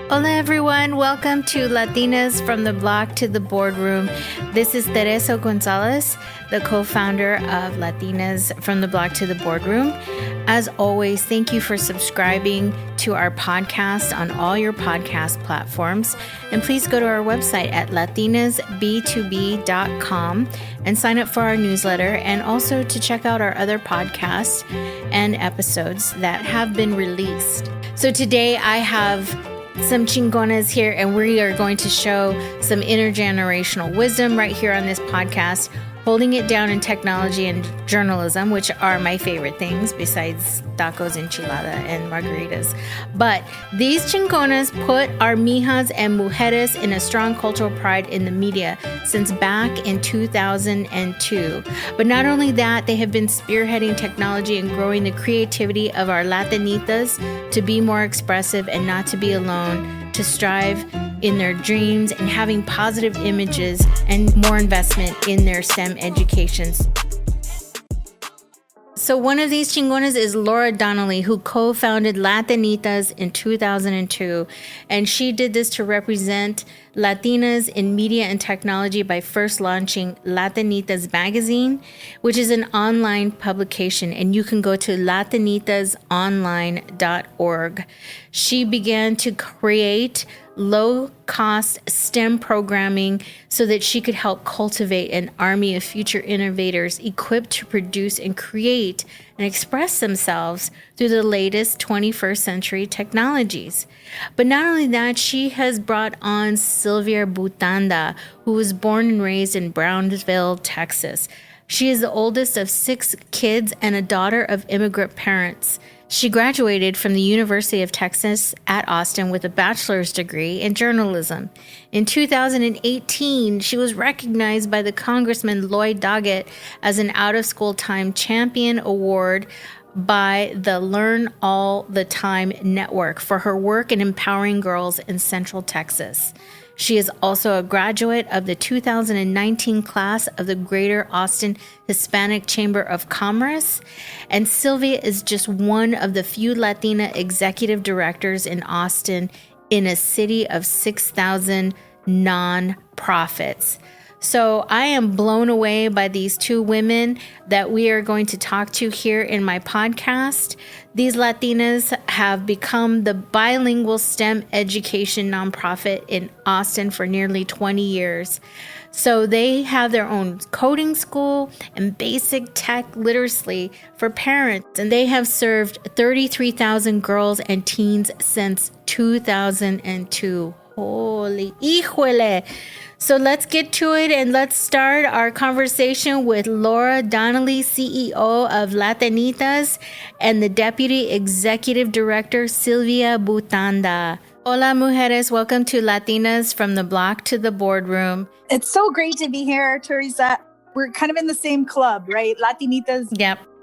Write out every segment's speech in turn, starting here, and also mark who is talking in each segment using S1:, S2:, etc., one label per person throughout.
S1: Hola everyone, welcome to Latinas from the Block to the Boardroom. This is Teresa Gonzalez, the co-founder of Latinas from the Block to the Boardroom. As always, thank you for subscribing to our podcast on all your podcast platforms. And please go to our website at latinasb2b.com and sign up for our newsletter, and also to check out our other podcasts and episodes that have been released. So today I have some chingonas here, and we are going to show some intergenerational wisdom right here on this podcast, holding it down in technology and journalism, which are my favorite things besides tacos, enchilada, and margaritas. But these chingonas put our mijas and mujeres in a strong cultural pride in the media since back in 2002. But not only that, they have been spearheading technology and growing the creativity of our Latinitas to be more expressive and not to be alone, to strive in their dreams and having positive images and more investment in their STEM educations. So one of these chingonas is Laura Donnelly, who co-founded Latinitas in 2002. And she did this to represent Latinas in media and technology by first launching Latinitas magazine, which is an online publication. And you can go to latinitasonline.org. She began to create low-cost STEM programming so that she could help cultivate an army of future innovators equipped to produce and create and express themselves through the latest 21st century technologies. But not only that, she has brought on Sylvia Butanda, who was born and raised in Brownsville, Texas. She is the oldest of 6 kids and a daughter of immigrant parents. She graduated from the University of Texas at Austin with a bachelor's degree in journalism. In 2018, she was recognized by the Congressman Lloyd Doggett as an out-of-school time champion award by the Learn All the Time Network for her work in empowering girls in Central Texas. She is also a graduate of the 2019 class of the Greater Austin Hispanic Chamber of Commerce. And Sylvia is just one of the few Latina executive directors in Austin, in a city of 6,000 nonprofits. So I am blown away by these 2 women that we are going to talk to here in my podcast. These Latinas have become the bilingual STEM education nonprofit in Austin for nearly 20 years. So they have their own coding school and basic tech literacy for parents, and they have served 33,000 girls and teens since 2002. Holy híjole! So let's get to it, and let's start our conversation with Laura Donnelly, CEO of Latinitas, and the Deputy Executive Director, Sylvia Butanda. Hola, mujeres. Welcome to Latinas from the Block to the Boardroom.
S2: It's so great to be here, Teresa. We're kind of in the same club, right? Latinitas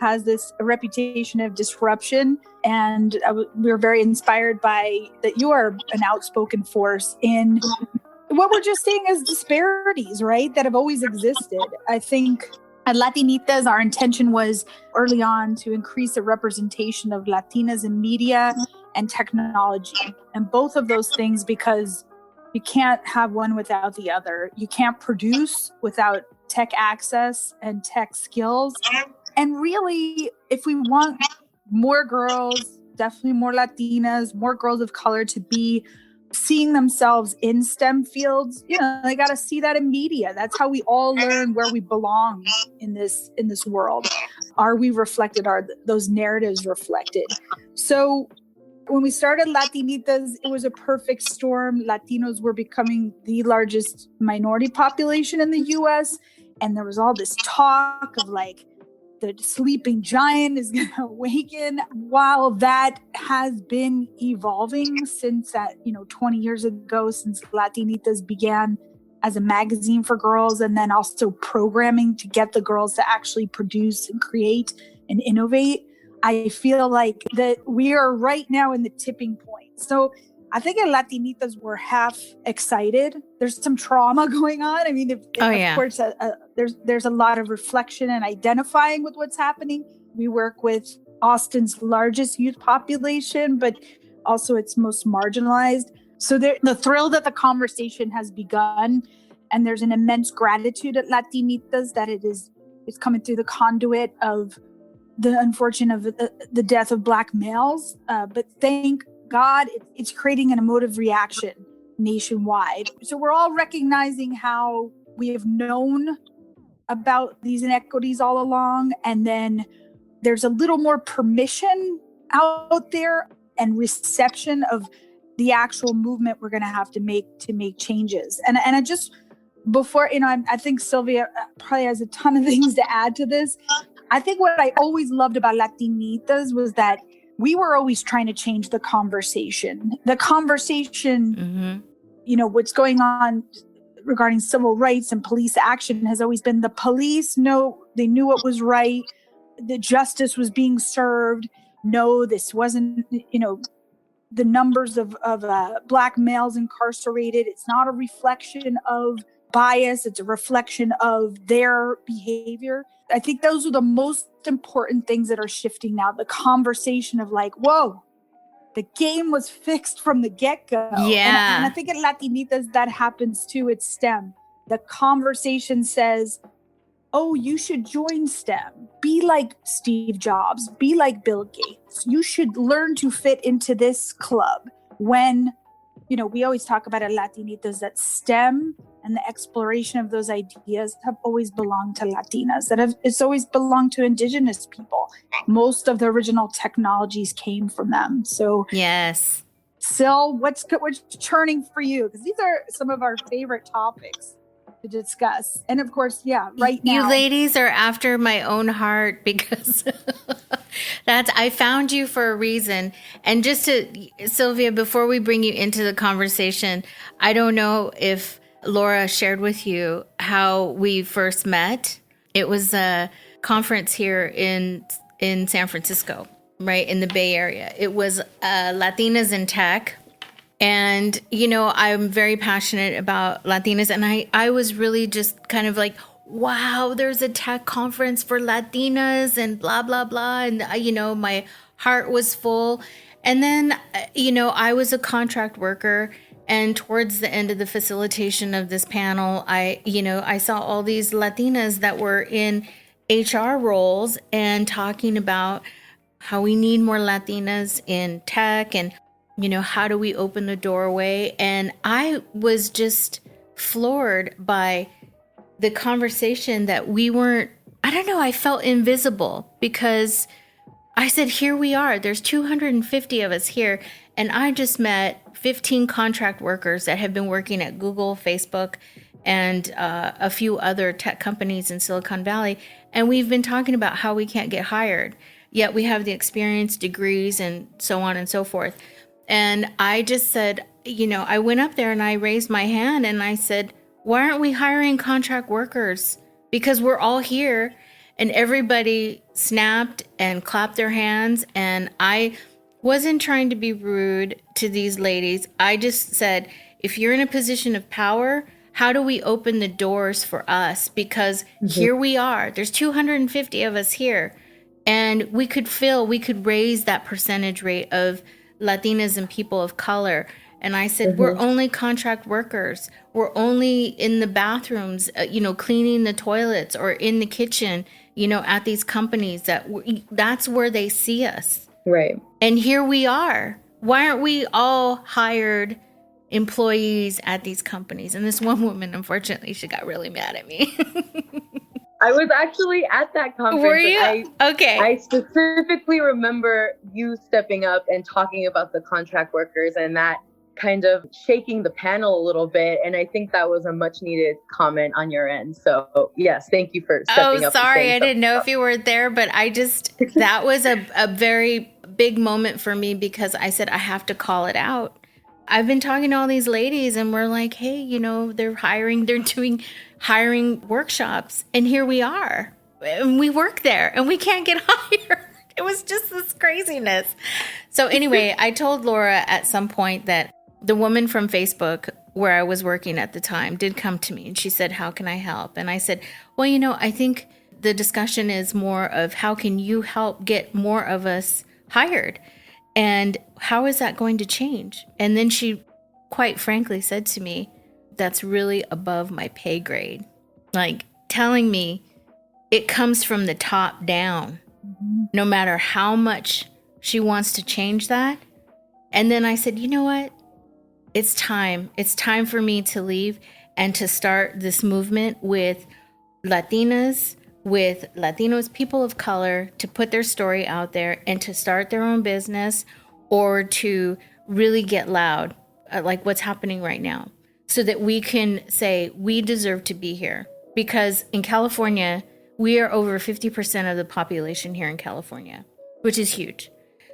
S2: has this reputation of disruption, and we're very inspired by that you are an outspoken force in what we're just seeing as disparities, right, that have always existed. I think at Latinitas, our intention was early on to increase the representation of Latinas in media and technology. And both of those things, because you can't have one without the other. You can't produce without tech access and tech skills. And really, if we want more girls, definitely more Latinas, more girls of color to be seeing themselves in STEM fields, they got to see that in media. That's how we all learn where we belong in this world. Are we reflected? Are those narratives reflected? So when we started Latinitas, it was a perfect storm. Latinos were becoming the largest minority population in the U.S. And there was all this talk of like, the sleeping giant is going to awaken. While that has been evolving since that, 20 years ago, since Latinitas began as a magazine for girls, and then also programming to get the girls to actually produce and create and innovate, I feel like that we are right now in the tipping point. So I think at Latinitas, we're half excited. There's some trauma going on. I mean, of course, there's a lot of reflection and identifying with what's happening. We work with Austin's largest youth population, but also its most marginalized. So the thrill that the conversation has begun, and there's an immense gratitude at Latinitas that it's coming through the conduit of the unfortunate of the death of Black males. But thank God it's creating an emotive reaction nationwide. So we're all recognizing how we have known about these inequities all along, and then there's a little more permission out there and reception of the actual movement we're going to have to make changes. And I just, before, I think Sylvia probably has a ton of things to add to this. I think what I always loved about Latinitas was that we were always trying to change the conversation. What's going on regarding civil rights and police action has always been the police. No, they knew what was right. The justice was being served. No, this wasn't, the numbers of Black males incarcerated. It's not a reflection of bias. It's a reflection of their behavior. I think those are the most important things that are shifting now. The conversation of like, whoa, the game was fixed from the get-go.
S1: Yeah.
S2: And I think at Latinitas, that happens too. It's STEM. The conversation says, oh, you should join STEM. Be like Steve Jobs. Be like Bill Gates. You should learn to fit into this club. When, we always talk about at Latinitas that STEM and the exploration of those ideas have always belonged to Latinas. It's always belonged to Indigenous people. Most of the original technologies came from them. So
S1: yes.
S2: Sil, what's churning for you? Because these are some of our favorite topics to discuss. And of course, right now.
S1: You ladies are after my own heart because I found you for a reason. And just Sylvia, before we bring you into the conversation, I don't know if Laura shared with you how we first met. It was a conference here in San Francisco, right in the Bay Area. It was Latinas in Tech. And, I'm very passionate about Latinas. And I was really just kind of like, wow, there's a tech conference for Latinas and blah, blah, blah. And, my heart was full. And then, I was a contract worker. And towards the end of the facilitation of this panel, I saw all these Latinas that were in HR roles and talking about how we need more Latinas in tech and, how do we open the doorway? And I was just floored by the conversation that we weren't, I felt invisible because I said, here we are. There's 250 of us here. And I just met 15 contract workers that have been working at Google, Facebook, and a few other tech companies in Silicon Valley. And we've been talking about how we can't get hired, yet we have the experience, degrees, and so on and so forth. And I just said, I went up there and I raised my hand and I said, why aren't we hiring contract workers? Because we're all here. And everybody snapped and clapped their hands. And I wasn't trying to be rude to these ladies. I just said, if you're in a position of power, how do we open the doors for us? Because here we are. There's 250 of us here. And we could raise that percentage rate of Latinas and people of color. And I said, we're only contract workers. We're only in the bathrooms, cleaning the toilets or in the kitchen, at these companies that's where they see us.
S3: Right.
S1: And here we are. Why aren't we all hired employees at these companies? And this one woman, unfortunately, she got really mad at me.
S3: I was actually at that conference.
S1: Were you? Okay.
S3: I specifically remember you stepping up and talking about the contract workers and that kind of shaking the panel a little bit. And I think that was a much needed comment on your end. So yes, thank you for stepping up.
S1: Oh, sorry. I didn't know if you were there, but that was a very big moment for me because I said, I have to call it out. I've been talking to all these ladies and we're like, hey, they're doing hiring workshops. And here we are. And we work there and we can't get hired. It was just this craziness. So anyway, I told Laura at some point that the woman from Facebook where I was working at the time did come to me and she said, how can I help? And I said, well, I think the discussion is more of how can you help get more of us hired? And how is that going to change? And then she quite frankly said to me, that's really above my pay grade. Like telling me it comes from the top down, no matter how much she wants to change that. And then I said, you know what? It's time. It's time for me to leave and to start this movement with Latinas, with Latinos, people of color, to put their story out there and to start their own business or to really get loud, like what's happening right now, so that we can say we deserve to be here. Because in California, we are over 50% of the population here in California, which is huge.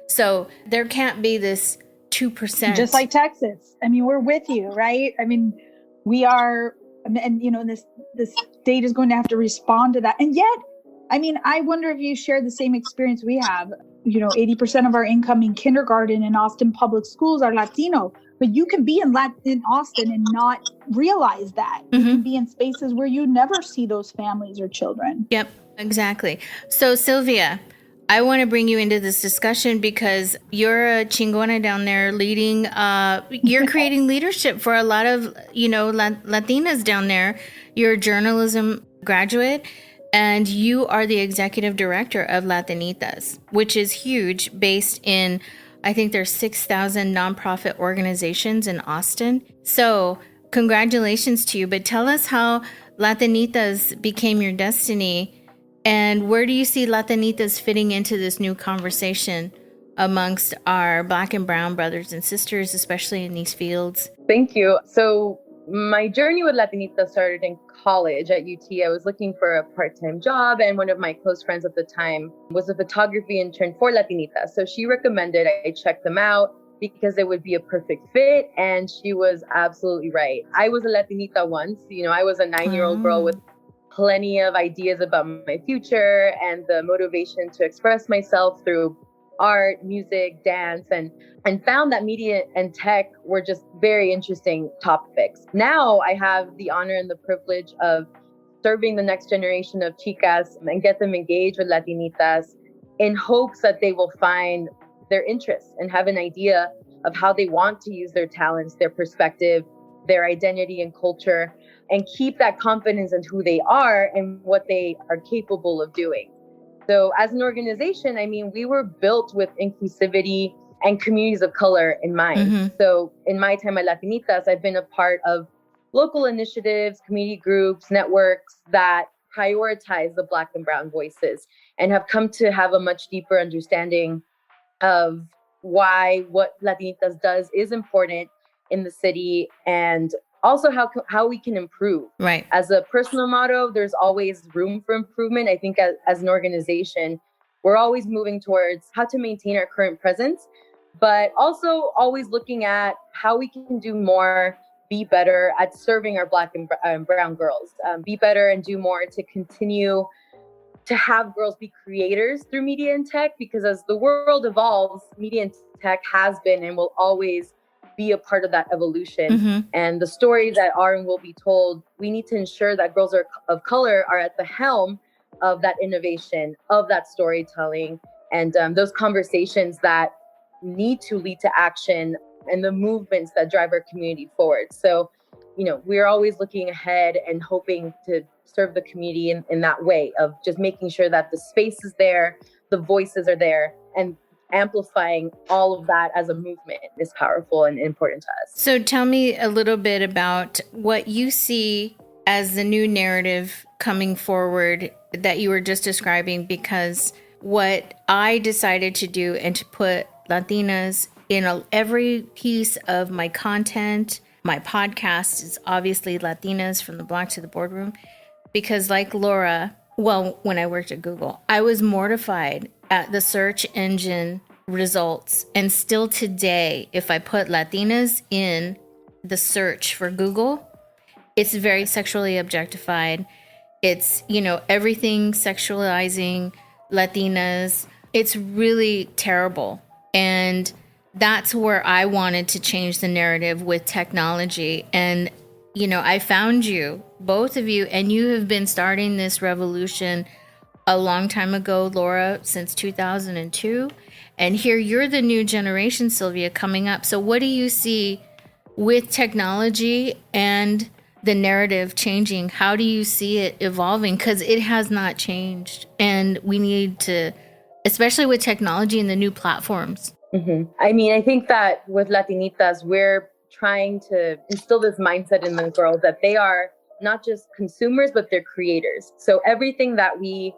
S1: So there can't be this 2%.
S2: Just like Texas. I mean, we're with you, right? I mean, we are, and this state is going to have to respond to that. And yet, I mean, I wonder if you share the same experience we have. 80% of our incoming kindergarten in Austin public schools are Latino, but you can be in Austin and not realize that. You can be in spaces where you never see those families or children.
S1: Yep, exactly. So Sylvia, I want to bring you into this discussion because you're a chingona down there leading, you're creating leadership for a lot of, Latinas down there. You're a journalism graduate and you are the executive director of Latinitas, which is huge, based in, I think there's 6,000 nonprofit organizations in Austin. So congratulations to you, but tell us how Latinitas became your destiny. And where do you see Latinitas fitting into this new conversation amongst our Black and Brown brothers and sisters, especially in these fields?
S3: Thank you. So my journey with Latinitas started in college at UT. I was looking for a part-time job, and one of my close friends at the time was a photography intern for Latinitas. So she recommended I check them out because it would be a perfect fit. And she was absolutely right. I was a Latinita once. I was a 9-year-old girl with plenty of ideas about my future and the motivation to express myself through art, music, dance, and found that media and tech were just very interesting topics. Now I have the honor and the privilege of serving the next generation of chicas and get them engaged with Latinitas in hopes that they will find their interests and have an idea of how they want to use their talents, their perspective, their identity and culture, and keep that confidence in who they are and what they are capable of doing. So as an organization, I mean, we were built with inclusivity and communities of color in mind. So in my time at Latinitas, I've been a part of local initiatives, community groups, networks that prioritize the Black and Brown voices and have come to have a much deeper understanding of why what Latinitas does is important in the city, and also how we can improve.
S1: Right.
S3: As a personal motto, there's always room for improvement. I think as an organization, we're always moving towards how to maintain our current presence, but also always looking at how we can do more, be better at serving our Black and Brown girls, be better and do more to continue to have girls be creators through media and tech, because as the world evolves, media and tech has been and will always be a part of that evolution. And the stories that are and will be told, we need to ensure that girls of color are at the helm of that innovation, of that storytelling, and those conversations that need to lead to action and the movements that drive our community forward. So, we're always looking ahead and hoping to serve the community in that way of just making sure that the space is there, the voices are there, and amplifying all of that as a movement is powerful and important to us.
S1: So tell me a little bit about what you see as the new narrative coming forward that you were just describing, because what I decided to do and to put Latinas in every piece of my content, my podcast is obviously Latinas from the block to the boardroom, because like Laura, when I worked at Google, I was mortified at the search engine results. And still today, if I put Latinas in the search for Google, it's very sexually objectified. It's, everything sexualizing Latinas. It's really terrible. And that's where I wanted to change the narrative with technology. And, I found you, both of you, and you have been starting this revolution a long time ago, Laura, since 2002. And here you're the new generation, Sylvia, coming up. So what do you see with technology and the narrative changing? How do you see it evolving? Because it has not changed. And we need to, especially with technology and the new platforms.
S3: Mm-hmm. I mean, I think that with Latinitas, we're trying to instill this mindset in the girls that they are not just consumers, but they're creators. So everything that we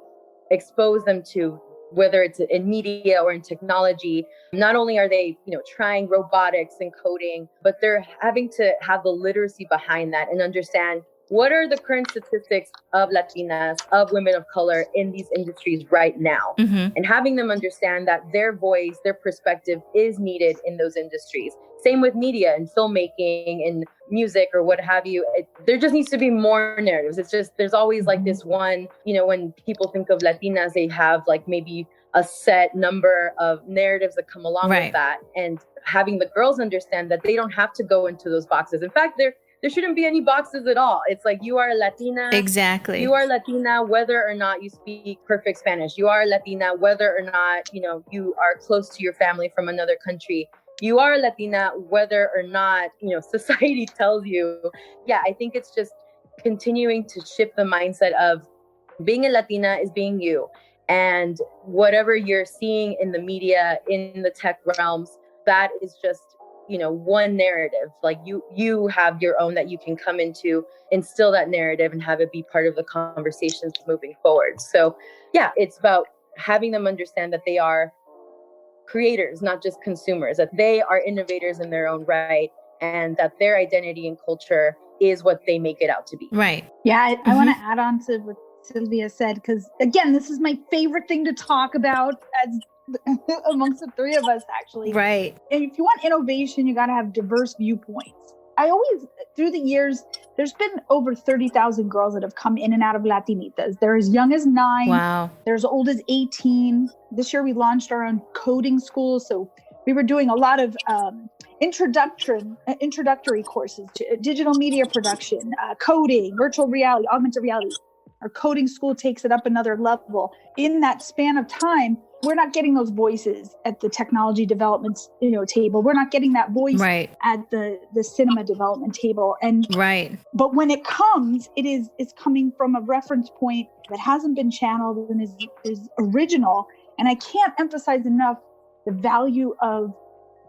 S3: expose them to, whether it's in media or in technology, not only are they, trying robotics and coding, but they're having to have the literacy behind that and understand what are the current statistics of Latinas, of women of color in these industries right now, and having them understand that their voice, their perspective is needed in those industries. Same with media and filmmaking and music or what have you. There just needs to be more narratives. It's just, there's always like this one, when people think of Latinas, they have like maybe a set number of narratives that come along with that. And having the girls understand that they don't have to go into those boxes. In fact, there shouldn't be any boxes at all. It's like, you are a Latina.
S1: Exactly.
S3: You are Latina whether or not you speak perfect Spanish. You are Latina whether or not, you are close to your family from another country. You are Latina whether or not, society tells you. Yeah, I think it's just continuing to shift the mindset of being a Latina is being you. And whatever you're seeing in the media, in the tech realms, that is just, one narrative. Like you have your own that you can come into, instill that narrative and have it be part of the conversations moving forward. So yeah, it's about having them understand that they are creators, not just consumers, that they are innovators in their own right, and that their identity and culture is what they make it out to be.
S1: Right.
S2: Yeah, I want to add on to what Sylvia said, because again, this is my favorite thing to talk about as amongst the three of us, actually.
S1: Right.
S2: And if you want innovation, you got to have diverse viewpoints. I always, through the years, there's been over 30,000 girls that have come in and out of Latinitas. They're as young as 9.
S1: Wow.
S2: They're as old as 18. This year we launched our own coding school. So we were doing a lot of introductory courses to digital media production, coding, virtual reality, augmented reality. Our coding school takes it up another level. In that span of time, we're not getting those voices at the technology development, table. We're not getting that voice at the cinema development table. And but when it comes, it's coming from a reference point that hasn't been channeled and is original. And I can't emphasize enough the value of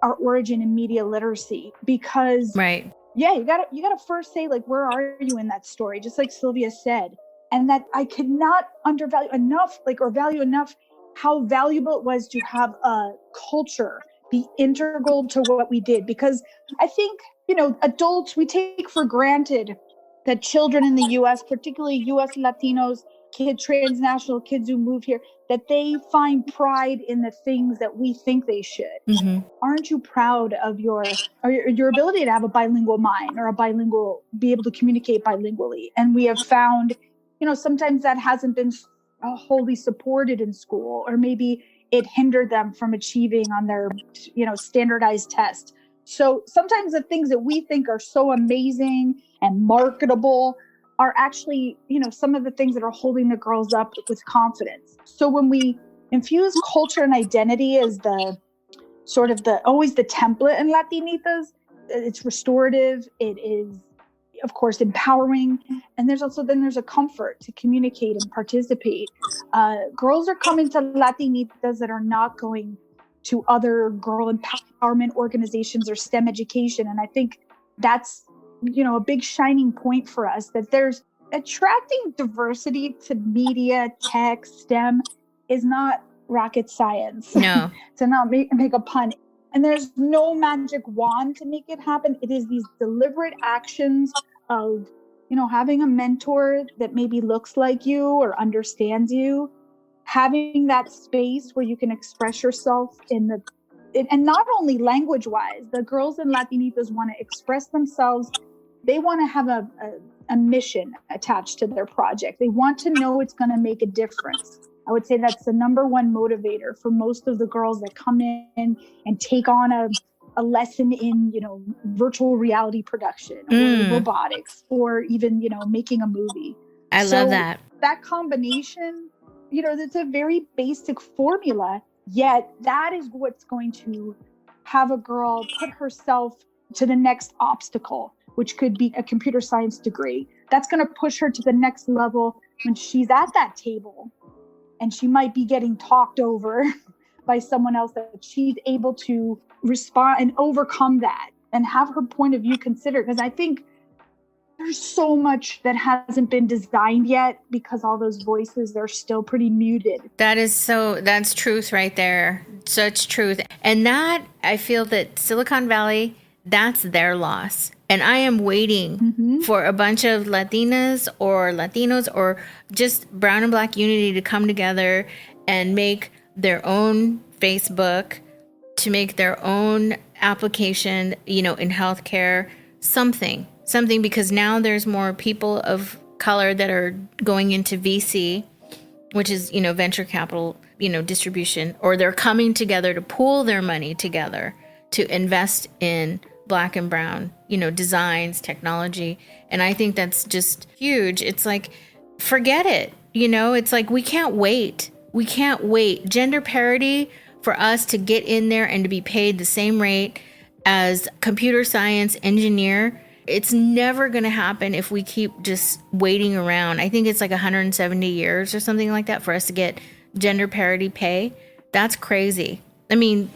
S2: our origin in media literacy, because you gotta first say, like, where are you in that story? Just like Sylvia said. And that I could not undervalue enough, or value enough how valuable it was to have a culture be integral to what we did. Because I think, adults, we take for granted that children in the U.S., particularly U.S. Latinos, transnational kids who move here, that they find pride in the things that we think they should. Aren't you proud of your ability to have a bilingual mind or be able to communicate bilingually? And we have found, sometimes that hasn't been wholly supported in school, or maybe it hindered them from achieving on their, standardized test. So sometimes the things that we think are so amazing and marketable are actually, some of the things that are holding the girls up with confidence. So when we infuse culture and identity as the sort of always the template in Latinitas, it's restorative. It is, of course, empowering. And there's a comfort to communicate and participate. Girls are coming to Latinitas that are not going to other girl empowerment organizations or STEM education. And I think that's, a big shining point for us, that there's attracting diversity to media, tech, STEM is not rocket science.
S1: No.
S2: To not make a pun. And there's no magic wand to make it happen. It is these deliberate actions of, having a mentor that maybe looks like you or understands you, having that space where you can express yourself and not only language wise. The girls in Latinitas want to express themselves. They want to have a mission attached to their project. They want to know it's going to make a difference. I would say that's the number one motivator for most of the girls that come in and take on a lesson in, virtual reality production or robotics, or even, making a movie.
S1: I love that.
S2: That combination, it's a very basic formula, yet that is what's going to have a girl put herself to the next obstacle, which could be a computer science degree. That's going to push her to the next level when she's at that table, and she might be getting talked over by someone else, that she's able to respond and overcome that and have her point of view considered. Because I think there's so much that hasn't been designed yet because all those voices are still pretty muted.
S1: That's truth right there. Such truth. And that, I feel that Silicon Valley, that's their loss. And I am waiting for a bunch of Latinas or Latinos or just brown and black unity to come together and make their own Facebook, to make their own application, in healthcare, something, because now there's more people of color that are going into VC, which is, venture capital, distribution, or they're coming together to pool their money together to invest in black and brown, designs, technology. And I think that's just huge. It's like, forget it. It's like, we can't wait. We can't wait. Gender parity for us to get in there and to be paid the same rate as computer science engineer. It's never going to happen if we keep just waiting around. I think it's like 170 years or something like that for us to get gender parity pay. That's crazy. I mean,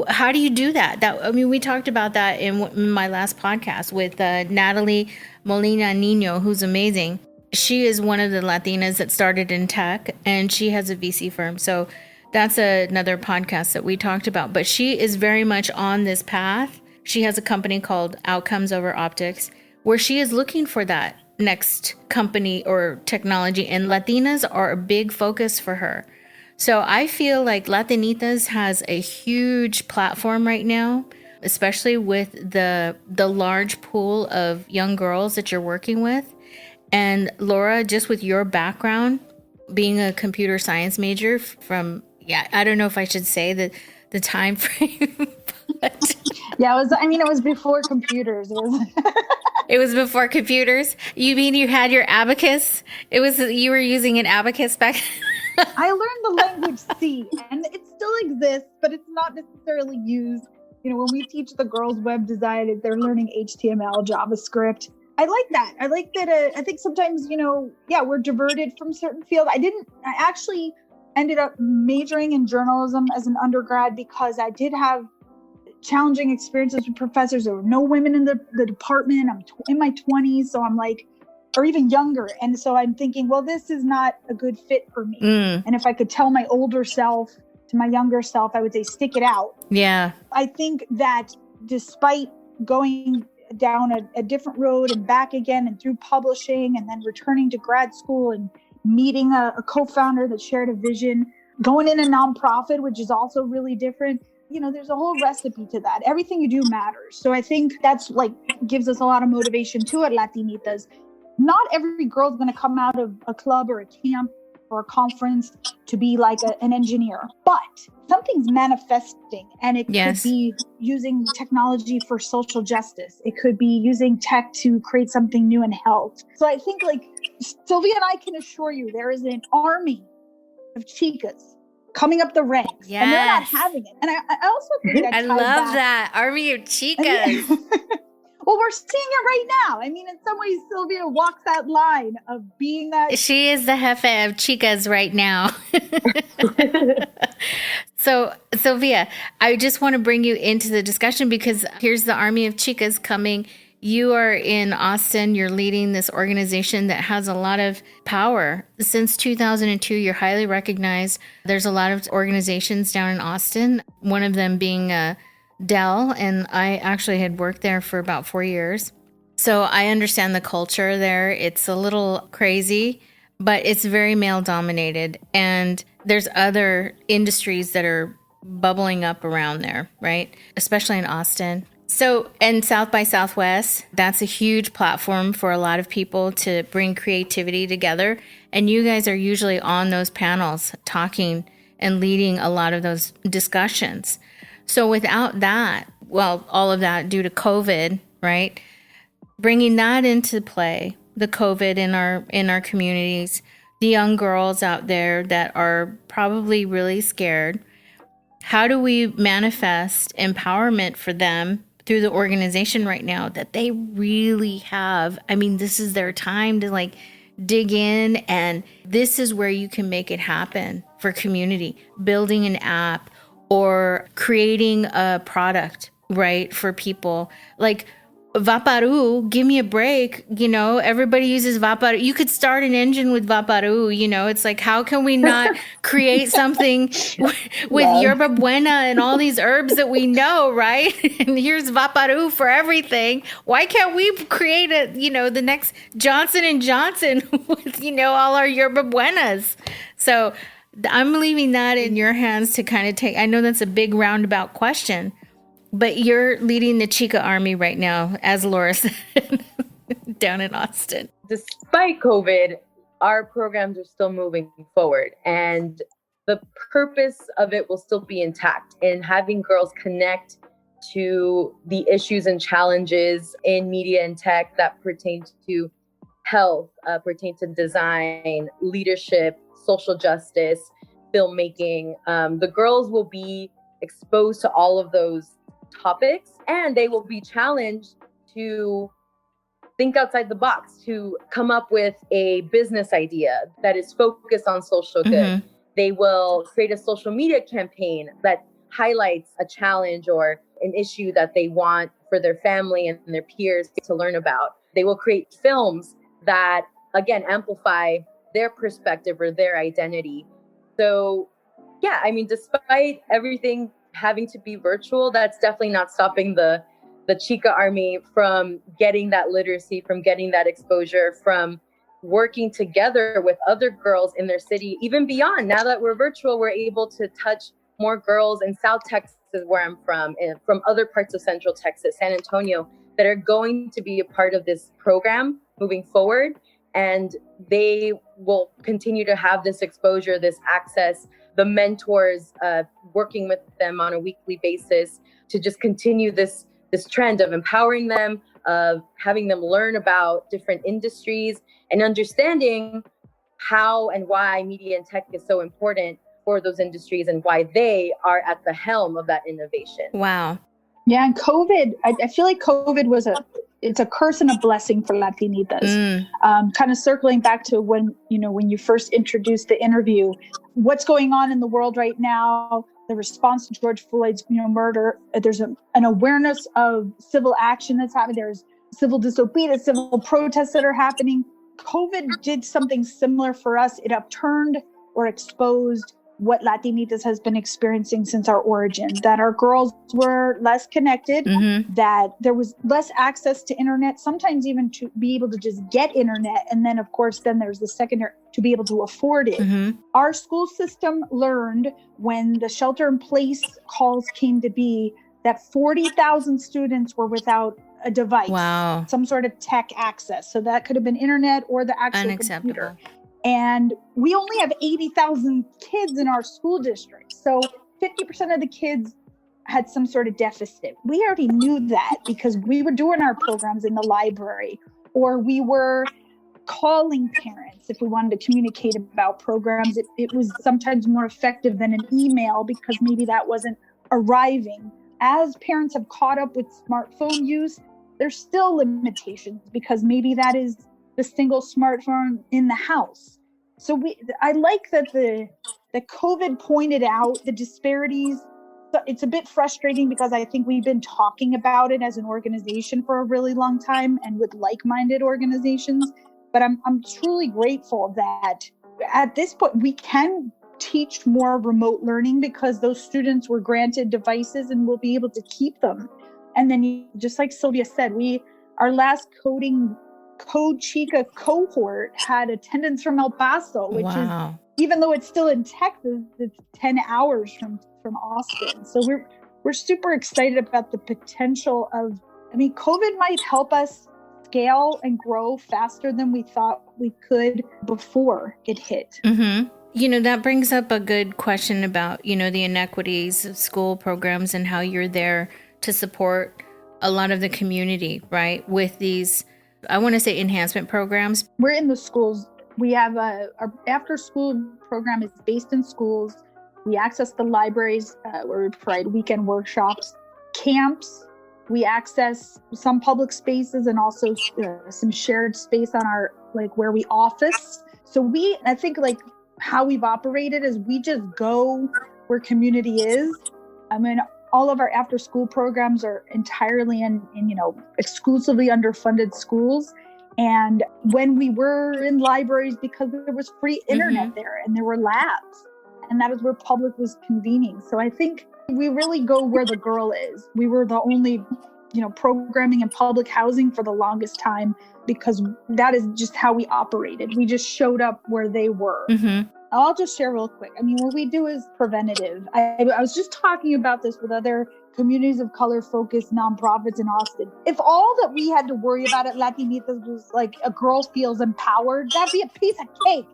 S1: how do you do that? We talked about that in my last podcast with Natalie Molina Nino, who's amazing. She is one of the Latinas that started in tech, and she has a VC firm. So that's another podcast that we talked about. But she is very much on this path. She has a company called Outcomes Over Optics, where she is looking for that next company or technology. And Latinas are a big focus for her. So I feel like Latinitas has a huge platform right now, especially with the large pool of young girls that you're working with. And Laura, just with your background, being a computer science major from, I don't know if I should say the time frame, but
S2: yeah, it was before computers.
S1: It was before computers. You mean you had your abacus? You were using an abacus back.
S2: I learned the language C, and it still exists, but it's not necessarily used. When we teach the girls web design, they're learning HTML, JavaScript. I like that. I think sometimes, we're diverted from certain fields. I actually ended up majoring in journalism as an undergrad because I did have challenging experiences with professors. There were no women in the department. I'm in my 20s, so I'm like, or even younger. And so I'm thinking, well, this is not a good fit for me. And if I could tell my older self to my younger self, I would say, stick it out.
S1: Yeah.
S2: I think that despite going down a different road and back again and through publishing and then returning to grad school and meeting a co-founder that shared a vision, going in a nonprofit, which is also really different. There's a whole recipe to that. Everything you do matters. So I think that's gives us a lot of motivation too at Latinitas. Not every girl's going to come out of a club or a camp or a conference to be like an engineer, but something's manifesting, and it could be using technology for social justice. It could be using tech to create something new in health. So I think Sylvia and I can assure you there is an army of chicas coming up the ranks, and they're not having it. And I also think that
S1: I love that army of chicas.
S2: Well, we're seeing it right now. In some ways, Sylvia walks that line of being that.
S1: She is the jefe of chicas right now. So, Sylvia, I just want to bring you into the discussion because here's the army of chicas coming. You are in Austin. You're leading this organization that has a lot of power. Since 2002, you're highly recognized. There's a lot of organizations down in Austin, one of them being Dell, and I actually had worked there for about 4 years. So I understand the culture there. It's a little crazy, but it's very male dominated. And there's other industries that are bubbling up around there, right? Especially in Austin. So, and South by Southwest, that's a huge platform for a lot of people to bring creativity together. And you guys are usually on those panels talking and leading a lot of those discussions. So without that, well, all of that due to COVID, right? Bringing that into play, the COVID in our communities, the young girls out there that are probably really scared? How do we manifest empowerment for them through the organization right now that they really have? I mean, this is their time to like dig in, and this is where you can make it happen for community, building an app or creating a product, right, for people. Like Vaparu, give me a break. You know, everybody uses Vaparu. You could start an engine with Vaparu. You know, it's like, how can we not create something with Yerba Buena and all these herbs that we know, right? And here's Vaparu for everything. Why can't we create the next Johnson and Johnson with, all our Yerba Buenas? So I'm leaving that in your hands to kind of take. I know that's a big roundabout question, but you're leading the Chica Army right now, as Laura said, down in Austin.
S3: Despite COVID, our programs are still moving forward, and the purpose of it will still be intact in having girls connect to the issues and challenges in media and tech that pertain to health, pertain to design, leadership, social justice, filmmaking. The girls will be exposed to all of those topics, and they will be challenged to think outside the box, to come up with a business idea that is focused on social good. They will create a social media campaign that highlights a challenge or an issue that they want for their family and their peers to learn about. They will create films that, again, amplify their perspective or their identity. So, yeah, I mean, despite everything having to be virtual, that's definitely not stopping the Chica Army from getting that literacy, from getting that exposure, from working together with other girls in their city, even beyond. Now that we're virtual, we're able to touch more girls in South Texas, where I'm from, and from other parts of Central Texas, San Antonio, that are going to be a part of this program moving forward. And they will continue to have this exposure, this access, the mentors working with them on a weekly basis to just continue this trend of empowering them, of having them learn about different industries and understanding how and why media and tech is so important for those industries and why they are at the helm of that innovation.
S1: Wow.
S2: Yeah, and COVID, I feel like COVID was it's a curse and a blessing for Latinitas. Kind of circling back to when you first introduced the interview, what's going on in the world right now, the response to George Floyd's murder. There's an awareness of civil action that's happening. There's civil disobedience, civil protests that are happening. COVID did something similar for us. It upturned or exposed what Latinitas has been experiencing since our origin, that our girls were less connected, that there was less access to internet, sometimes even to be able to just get internet. And then, of course, there's the secondary to be able to afford it. Our school system learned when the shelter in place calls came to be that 40,000 students were without a device, some sort of tech access. So that could have been internet or the actual computer. And we only have 80,000 kids in our school district. So 50% of the kids had some sort of deficit. We already knew that because we were doing our programs in the library, or we were calling parents if we wanted to communicate about programs. It was sometimes more effective than an email because maybe that wasn't arriving. As parents have caught up with smartphone use, there's still limitations because maybe that is the single smartphone in the house. So I like that the COVID pointed out the disparities. So it's a bit frustrating because I think we've been talking about it as an organization for a really long time and with like-minded organizations. But I'm truly grateful that at this point we can teach more remote learning because those students were granted devices and will be able to keep them. And then just like Sylvia said, our last Code Chica cohort had attendance from El Paso, which is, even though it's still in Texas, it's 10 hours from Austin. So we're super excited about the potential of, COVID might help us scale and grow faster than we thought we could before it hit.
S1: That brings up a good question about, the inequities of school programs and how you're there to support a lot of the community, right? With these, I want to say enhancement programs.
S2: We're in the schools We have our after school program is based in schools. We access the libraries where we provide weekend workshops, camps. We access some public spaces and also some shared space on our, like where we office. So I think like how we've operated is we just go where community is. I mean, all of our after school programs are entirely in exclusively underfunded schools. And when we were in libraries, because there was free internet there and there were labs, and that is where public was convening. So I think we really go where the girl is. We were the only, programming in public housing for the longest time because that is just how we operated. We just showed up where they were. I'll just share real quick. I mean, what we do is preventative. I was just talking about this with other communities of color focused nonprofits in Austin. If all that we had to worry about at Latinitas was like a girl feels empowered, that'd be a piece of cake.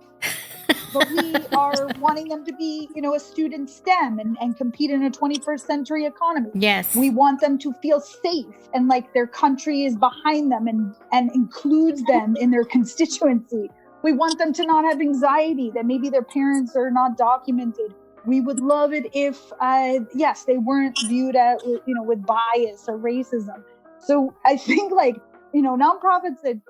S2: But we are wanting them to be, a student STEM and compete in a 21st century economy.
S1: Yes.
S2: We want them to feel safe and like their country is behind them and includes them in their constituency. We want them to not have anxiety that maybe their parents are not documented. We would love it if, they weren't viewed with bias or racism. So I think nonprofits that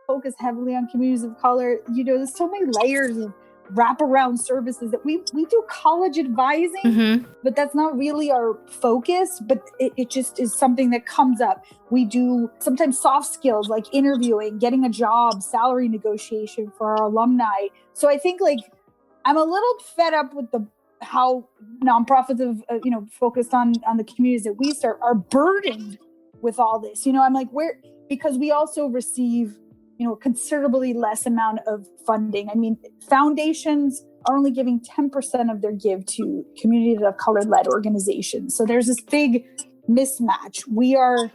S2: focus heavily on communities of color, there's so many layers of wraparound services that we do college advising, but that's not really our focus, but it just is something that comes up. We do sometimes soft skills like interviewing, getting a job, salary negotiation for our alumni. So I think I'm a little fed up with how nonprofits have, focused on the communities that we serve are burdened with all this. I'm like, because we also receive considerably less amount of funding. I mean, foundations are only giving 10% of their give to community of color-led organizations. So there's this big mismatch. We are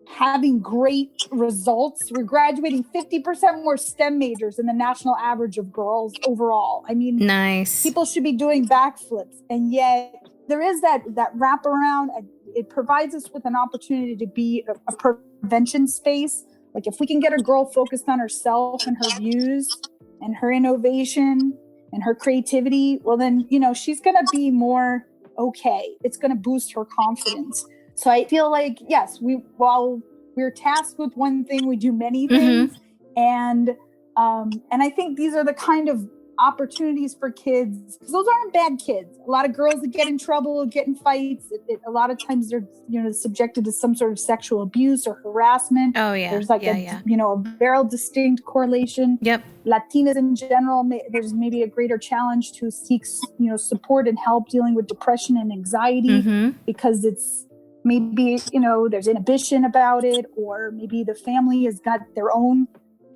S2: having great results. We're graduating 50% more STEM majors than the national average of girls overall. I mean,
S1: nice.
S2: People should be doing backflips. And yet there is that wraparound. It provides us with an opportunity to be a prevention space. Like if we can get a girl focused on herself and her views and her innovation and her creativity, well then, she's going to be more okay. It's going to boost her confidence. So I feel like, yes, while we're tasked with one thing, we do many things. And I think these are the kind of opportunities for kids, because those aren't bad kids. A lot of girls that get in trouble, get in fights, a lot of times they're subjected to some sort of sexual abuse or harassment.
S1: Oh yeah,
S2: there's a very distinct correlation.
S1: Yep. Latinas
S2: in general, there's maybe a greater challenge to seek support and help dealing with depression and anxiety because it's maybe there's inhibition about it, or maybe the family has got their own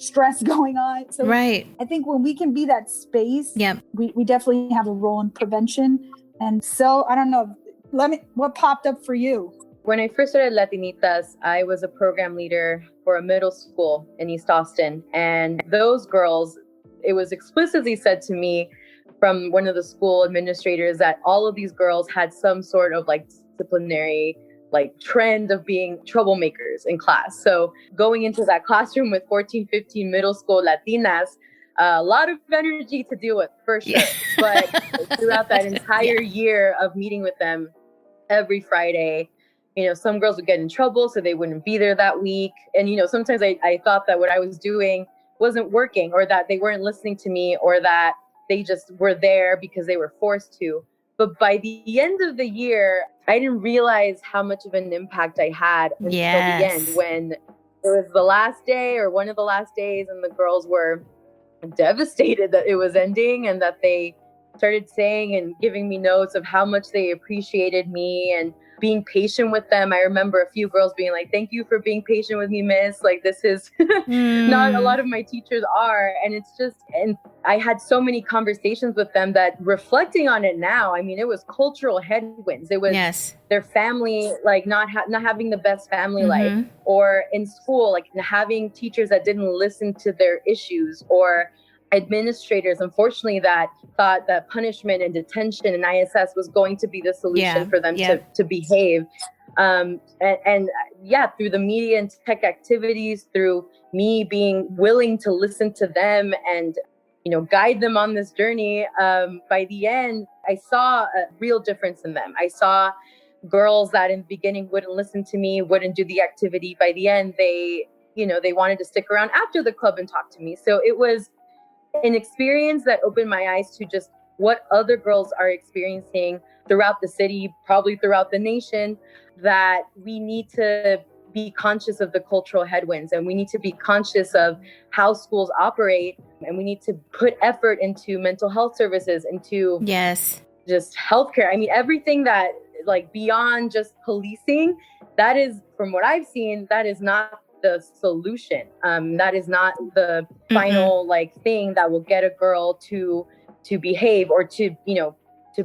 S2: stress going on. So
S1: right.
S2: I think when we can be that space, we definitely have a role in prevention. And so I don't know, what popped up for you?
S3: When I first started Latinitas, I was a program leader for a middle school in East Austin. And those girls, it was explicitly said to me from one of the school administrators that all of these girls had some sort of disciplinary trend of being troublemakers in class. So going into that classroom with 14, 15 middle school Latinas, a lot of energy to deal with for sure. But throughout that entire year of meeting with them every Friday, some girls would get in trouble, so they wouldn't be there that week. And, sometimes I thought that what I was doing wasn't working, or that they weren't listening to me, or that they just were there because they were forced to. But by the end of the year, I didn't realize how much of an impact I had until the end, when it was the last day or one of the last days, and the girls were devastated that it was ending, and that they started saying and giving me notes of how much they appreciated me and being patient with them. I remember a few girls being like, "Thank you for being patient with me, miss. This is not a lot of my teachers are." And it's just, and I had so many conversations with them that, reflecting on it now, I mean, it was cultural headwinds. It was their family, not having the best family life, or in school, having teachers that didn't listen to their issues, or administrators, unfortunately, that thought that punishment and detention and ISS was going to be the solution for them to behave. And through the media and tech activities, through me being willing to listen to them and, guide them on this journey, by the end, I saw a real difference in them. I saw girls that in the beginning wouldn't listen to me, wouldn't do the activity. By the end, they wanted to stick around after the club and talk to me. So it was an experience that opened my eyes to just what other girls are experiencing throughout the city, probably throughout the nation, that we need to be conscious of the cultural headwinds, and we need to be conscious of how schools operate, and we need to put effort into mental health services, into just healthcare. I mean, everything that, like, beyond just policing, that is, from what I've seen, that is not the solution. That is not the final thing that will get a girl to behave or to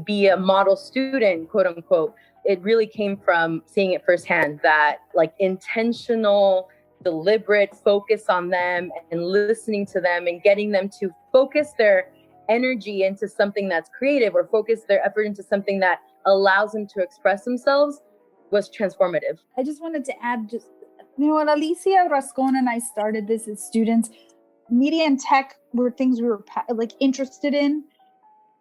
S3: be a model student, quote unquote. It really came from seeing it firsthand, that intentional, deliberate focus on them and listening to them and getting them to focus their energy into something that's creative, or focus their effort into something that allows them to express themselves, was transformative.
S2: I just wanted to add, when Alicia Rascon and I started this as students, media and tech were things we were interested in.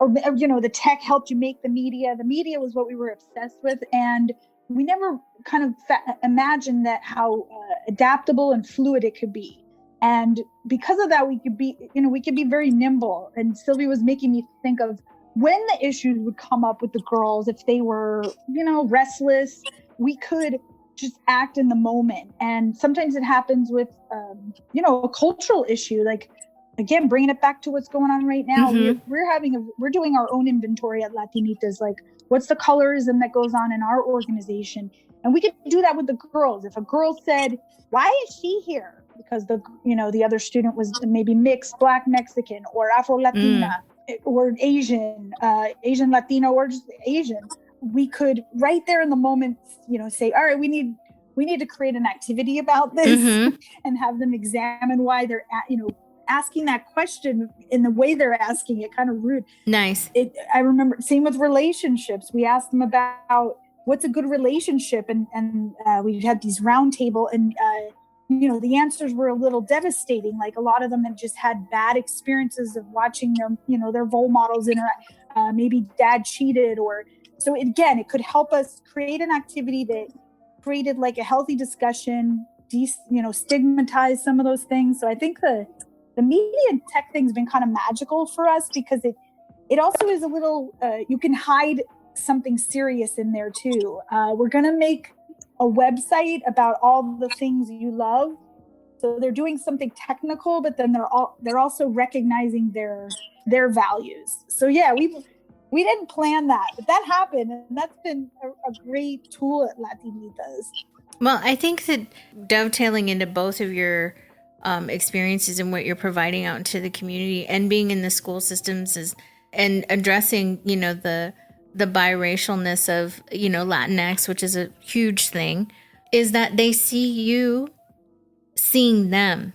S2: Or, the tech helped you make the media. The media was what we were obsessed with. And we never kind of imagined that how adaptable and fluid it could be. And because of that, we could be very nimble. And Sylvia was making me think of when the issues would come up with the girls, if they were, restless, we could just act in the moment. And sometimes it happens with, a cultural issue, again, bringing it back to what's going on right now. We're doing our own inventory at Latinitas, what's the colorism that goes on in our organization, and we could do that with the girls. If a girl said, "Why is she here?" because the other student was maybe mixed, Black Mexican, or Afro Latina, or Asian Latino, or just Asian, we could right there in the moment, say, "All right, we need to create an activity about this," and have them examine why they're asking that question in the way they're asking it, kind of rude.
S1: Nice.
S2: I remember, same with relationships. We asked them about what's a good relationship, and we had these round table, and the answers were a little devastating. Like, a lot of them had just had bad experiences of watching their role models interact. Maybe dad cheated, so again, it could help us create an activity that created a healthy discussion, stigmatize some of those things. So I think the media and tech thing's been kind of magical for us, because it also is a little, you can hide something serious in there too. We're going to make a website about all the things you love. So they're doing something technical, but then they're also recognizing their values. So yeah, we didn't plan that, but that happened, and that's been a great tool at Latinitas.
S1: Well, I think that dovetailing into both of your experiences and what you're providing out into the community, and being in the school systems, and addressing, the biracialness of, Latinx, which is a huge thing, is that they see you seeing them,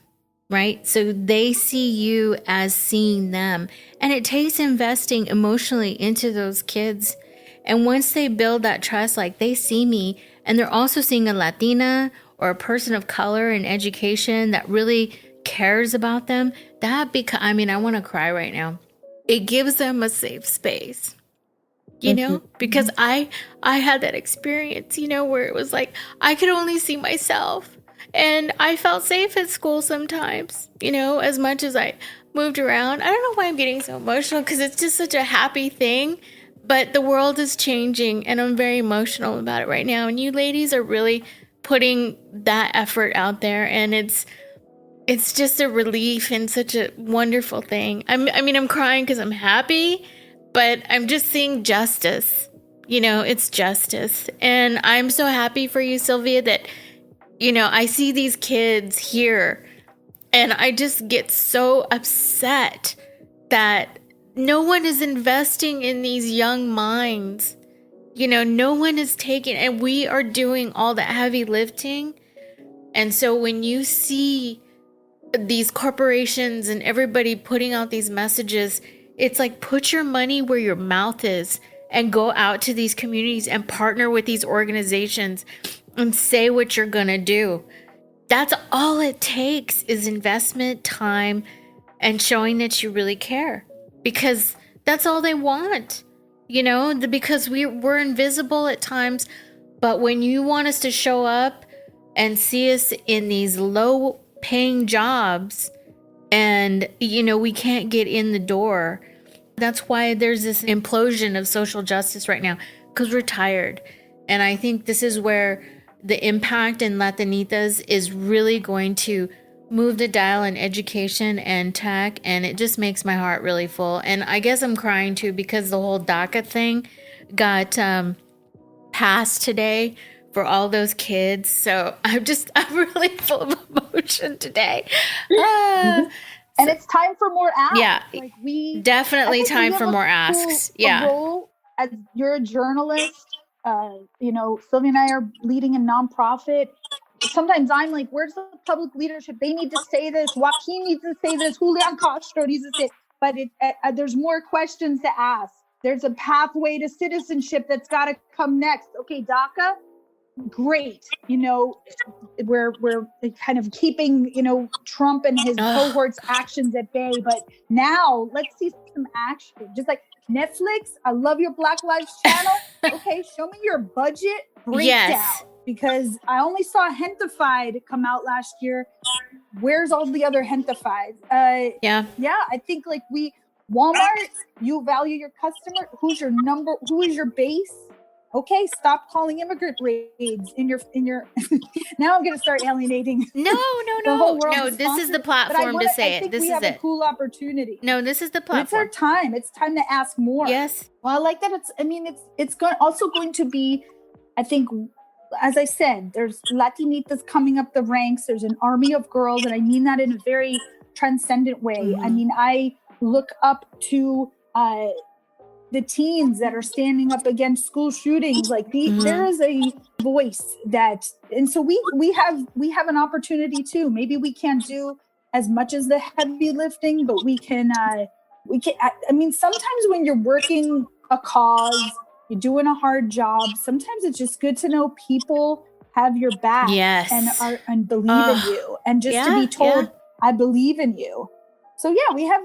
S1: right? So they see you as seeing them, and it takes investing emotionally into those kids. And once they build that trust, they see me, and they're also seeing a Latina or a person of color in education that really cares about them, I want to cry right now. It gives them a safe space, because I had that experience, where it was I could only see myself, and I felt safe at school sometimes, as much as I moved around. I don't know why I'm getting so emotional, because it's just such a happy thing, but the world is changing, and I'm very emotional about it right now. And you ladies are really putting that effort out there, and it's just a relief and such a wonderful thing. I'm crying because I'm happy, but I'm just seeing justice. It's justice. And I'm so happy for you, Sylvia, that, I see these kids here, and I just get so upset that no one is investing in these young minds. No one is taking, and we are doing all that heavy lifting. And so when you see these corporations and everybody putting out these messages, it's put your money where your mouth is, and go out to these communities and partner with these organizations and say what you're going to do. That's all it takes is investment, time, and showing that you really care, because that's all they want, because we're invisible at times. But when you want us to show up and see us in these low paying jobs and, we can't get in the door, that's why there's this implosion of social justice right now, because we're tired. And I think this is where the impact in Latinitas is really going to move the dial in education and tech, and it just makes my heart really full. And I guess I'm crying too, because the whole DACA thing got passed today for all those kids. So I'm really full of emotion today.
S2: And it's time for more asks.
S1: Yeah, like definitely time for more asks. Yeah.
S2: Role, as you're a journalist, Sylvia and I are leading a nonprofit. Sometimes I'm like, where's the public leadership? They need to say this. Joaquin needs to say this. Julian Castro needs to say. But there's more questions to ask. There's a pathway to citizenship that's got to come next. Okay, DACA, great. We're kind of keeping, Trump and his cohorts' actions at bay. But now let's see some action. Just like Netflix, I love your Black Lives channel. Okay, show me your budget breakdown. Yes. Because I only saw Hentified come out last year. Where's all the other Hentifieds? Yeah, I think Walmart, you value your customer. Who is your base? Okay, stop calling immigrant raids in your now I'm gonna start alienating.
S1: No. This is the platform to say it. This is it.
S2: A cool opportunity.
S1: No, this is the platform.
S2: It's our time. It's time to ask more.
S1: Yes.
S2: Well, I like that. It's also going to be, I think, as I said, there's Latinitas coming up the ranks. There's an army of girls, and I mean that in a very transcendent way. Mm-hmm. I look up to the teens that are standing up against school shootings. There is a voice and so we have an opportunity too. Maybe we can't do as much as the heavy lifting, but we can. Sometimes when you're working a cause, you're doing a hard job, sometimes it's just good to know people have your back. Yes. and believe in you, and just to be told, I believe in you. So we have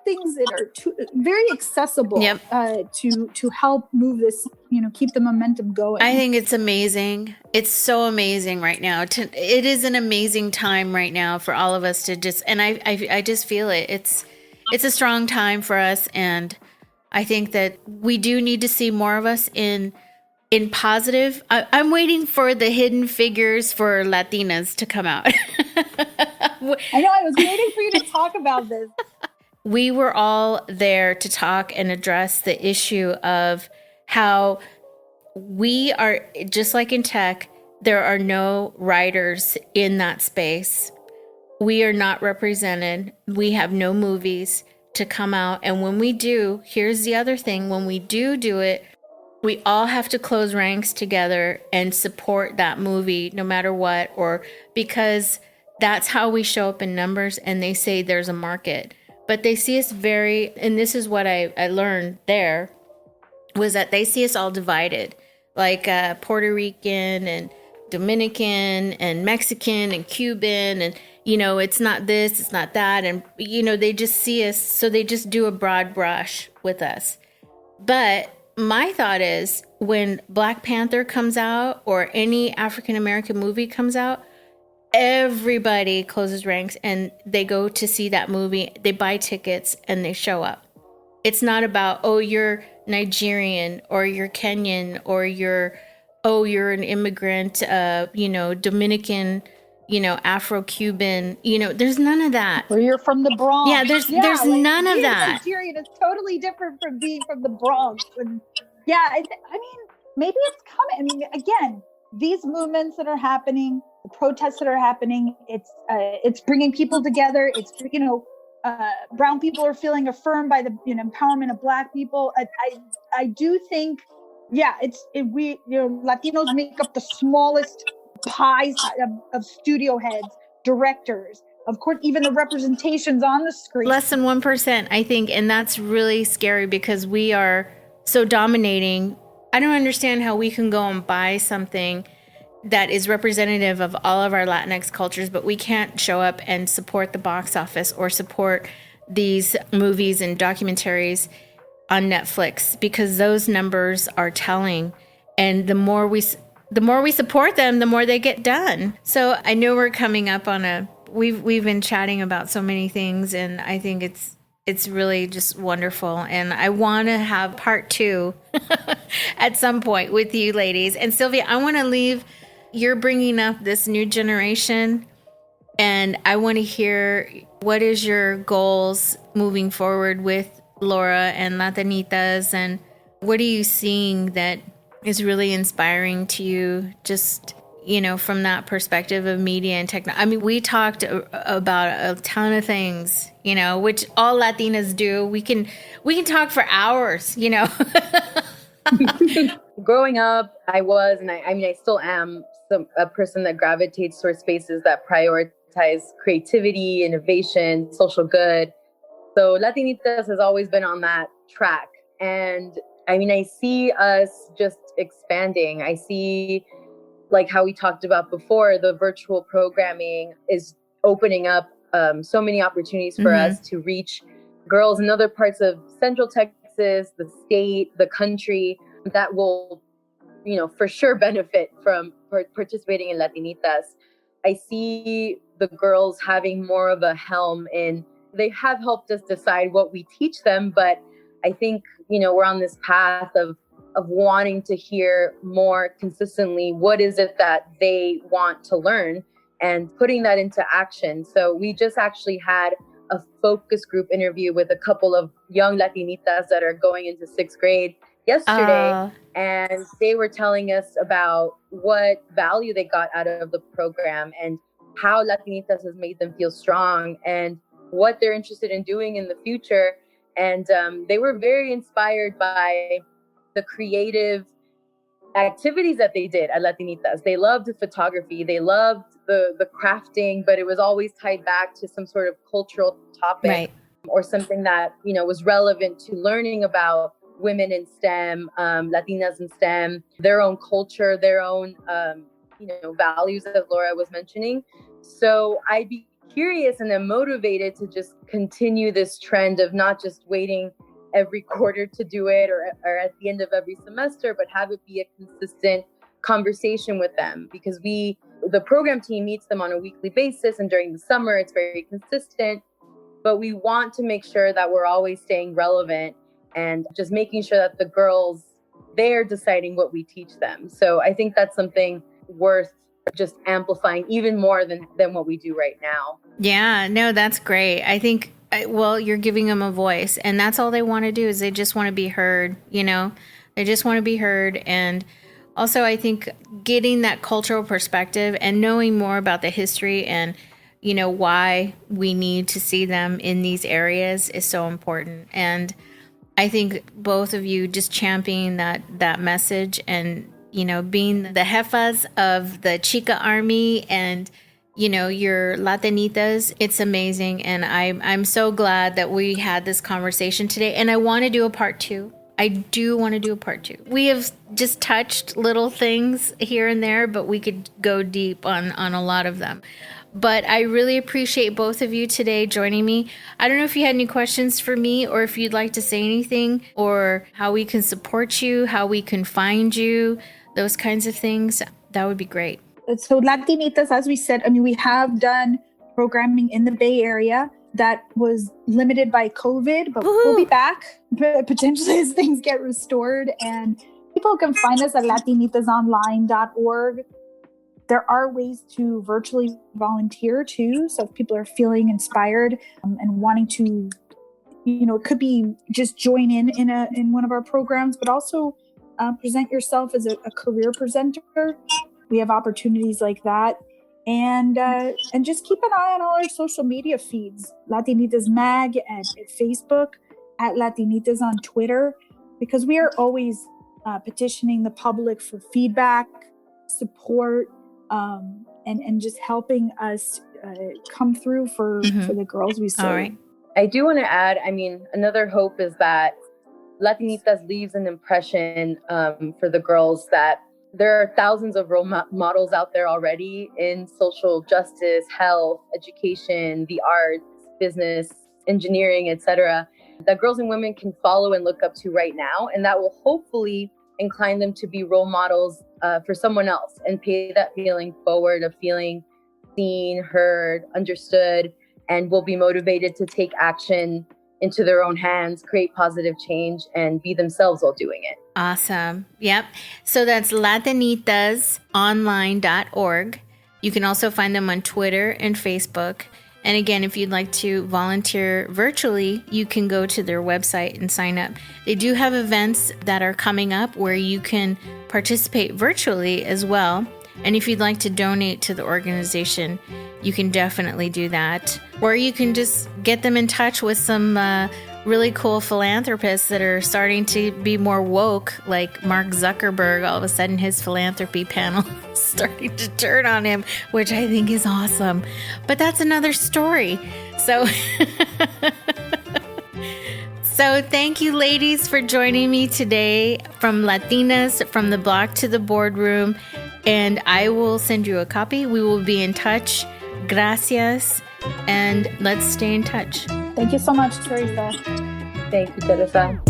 S2: things that are very accessible to help move this, keep the momentum going.
S1: I think it's amazing. It's so amazing right now. It is an amazing time right now for all of us to just, and I just feel it. It's a strong time for us, and I think that we do need to see more of us in positive. I'm waiting for the hidden figures for Latinas to come out.
S2: I know, I was waiting for you to talk about this.
S1: We were all there to talk and address the issue of how we are, just like in tech, there are no writers in that space. We are not represented. We have no movies to come out. And when we do, here's the other thing, when we do it, we all have to close ranks together and support that movie no matter what, or because that's how we show up in numbers, and they say there's a market. But they see us and this is what I learned there, was that they see us all divided, like Puerto Rican and Dominican and Mexican and Cuban, and, it's not this, it's not that. And, they just see us, so they just do a broad brush with us. But my thought is, when Black Panther comes out or any African American movie comes out, everybody closes ranks and they go to see that movie. They buy tickets and they show up. It's not about, you're Nigerian or you're Kenyan or you're an immigrant, Dominican, Afro-Cuban, there's none of that.
S2: Or you're from the Bronx.
S1: Yeah, there's none of that.
S2: Nigerian is totally different from being from the Bronx. And maybe it's coming. Again, these movements that are happening, the protests that are happening, it's bringing people together. It's, brown people are feeling affirmed by the empowerment of Black people. I do think, Latinos make up the smallest pies of studio heads, directors, of course, even the representations on the screen.
S1: Less than 1%, I think, and that's really scary because we are so dominating. I don't understand how we can go and buy something that is representative of all of our Latinx cultures, but we can't show up and support the box office or support these movies and documentaries on Netflix, because those numbers are telling. And the more we support them, the more they get done. So I know we're coming up on we've been chatting about so many things, and I think it's really just wonderful. And I want to have part 2 at some point with you ladies. And Sylvia, I want to leave, you're bringing up this new generation, and I want to hear, what is your goals moving forward with Laura and Latinitas, and what are you seeing that is really inspiring to you, just, from that perspective of media and technology? I mean, we talked about a ton of things, which all Latinas do. We can talk for hours,
S3: Growing up, I was, and I still am, a person that gravitates towards spaces that prioritize creativity, innovation, social good. So Latinitas has always been on that track. And I see us just expanding. I see, like how we talked about before, the virtual programming is opening up so many opportunities for us to reach girls in other parts of Central Texas, the state, the country, that will, for sure benefit from participating in Latinitas. I see the girls having more of a helm in, they have helped us decide what we teach them, but I think, we're on this path of wanting to hear more consistently what is it that they want to learn and putting that into action. So we just actually had a focus group interview with a couple of young Latinitas that are going into 6th grade yesterday, and they were telling us about what value they got out of the program and how Latinitas has made them feel strong and what they're interested in doing in the future. And they were very inspired by the creative activities that they did at Latinitas. They loved the photography, they loved the crafting, but it was always tied back to some sort of cultural topic, or something that, was relevant to learning about women in STEM, Latinas in STEM, their own culture, their own, values that Laura was mentioning. So I'd be curious and I'm motivated to just continue this trend of not just waiting every quarter to do it or at the end of every semester, but have it be a consistent conversation with them, because the program team meets them on a weekly basis, and during the summer it's very consistent, but we want to make sure that we're always staying relevant and just making sure that the girls, they're deciding what we teach them. So I think that's something worth just amplifying even more than what we do right now.
S1: Yeah, no, that's great. I think, you're giving them a voice, and that's all they want to do, is they just want to be heard, they just want to be heard. And also, I think getting that cultural perspective and knowing more about the history and, why we need to see them in these areas is so important. And I think both of you just championing that message and, being the jefas of the Chica army and, your Latinitas, it's amazing. And I'm so glad that we had this conversation today. And I want to do a part 2. I do want to do a part 2. We have just touched little things here and there, but we could go deep on a lot of them. But I really appreciate both of you today joining me. I don't know if you had any questions for me, or if you'd like to say anything, or how we can support you, how we can find you, those kinds of things. That would be great.
S2: So Latinitas, as we said, we have done programming in the Bay Area that was limited by COVID, but we'll be back potentially as things get restored. And people can find us at latinitasonline.org. There are ways to virtually volunteer too. So if people are feeling inspired and wanting to, it could be just join in one of our programs, but also present yourself as a career presenter. We have opportunities like that. And just keep an eye on all our social media feeds, Latinitas Mag at Facebook, at Latinitas on Twitter, because we are always petitioning the public for feedback, support, and just helping us come through for the girls we serve.
S1: All right.
S3: I do want to add, another hope is that Latinitas leaves an impression for the girls that there are thousands of role models out there already in social justice, health, education, the arts, business, engineering, etc., that girls and women can follow and look up to right now. And that will hopefully incline them to be role models for someone else and pay that feeling forward of feeling seen, heard, understood, and will be motivated to take action into their own hands, create positive change, and be themselves while doing it.
S1: Awesome. Yep. So that's latinitasonline.org. You can also find them on Twitter and Facebook. And again, if you'd like to volunteer virtually, you can go to their website and sign up. They do have events that are coming up where you can participate virtually as well. And if you'd like to donate to the organization, you can definitely do that. Or you can just get them in touch with some really cool philanthropists that are starting to be more woke, like Mark Zuckerberg. All of a sudden, his philanthropy panel is starting to turn on him, which I think is awesome. But that's another story. So, so thank you, ladies, for joining me today from Latinas, from the block to the boardroom. And I will send you a copy. We will be in touch. Gracias. And let's stay in touch.
S2: Thank you so much, Teresa.
S3: Thank you, Teresa.